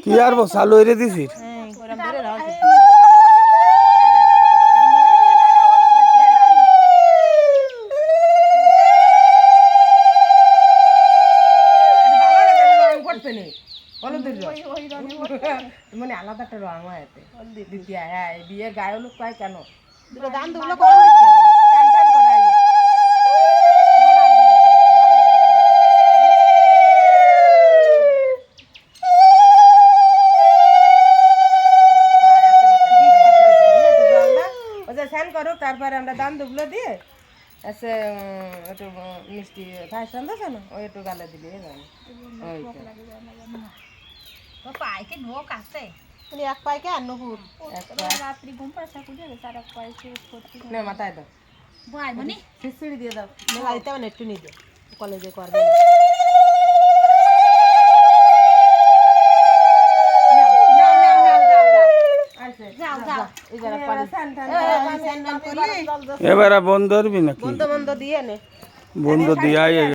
কি আর চালু হয়ে দিছি মানে আলাদা একটা রং হয় দ্বিতীয়। হ্যাঁ বিয়ে গায়ে হলুদ পায় কেন দান দুগুলো তারপরে আমরা দান দুগুলো দিয়ে আছে একটু মিষ্টি ভাই সন্দেশ না ওই একটু গালে দিলে পাইকে ঢোক আছে এক পাইকে আর নুপুর রাত্রি ঘুম পাড়া কুড়ি তার এক পাইকে না মাথায় দাও ভাই মানে খিচুড়ি দিয়ে দাও গাড়িতে মানে একটু নিয়ে যাও কলেজে করবে এবারে বন্ধ করবি নাকি বন্ধ বন্ধ দিয়ে নে বন্ধ দিয়া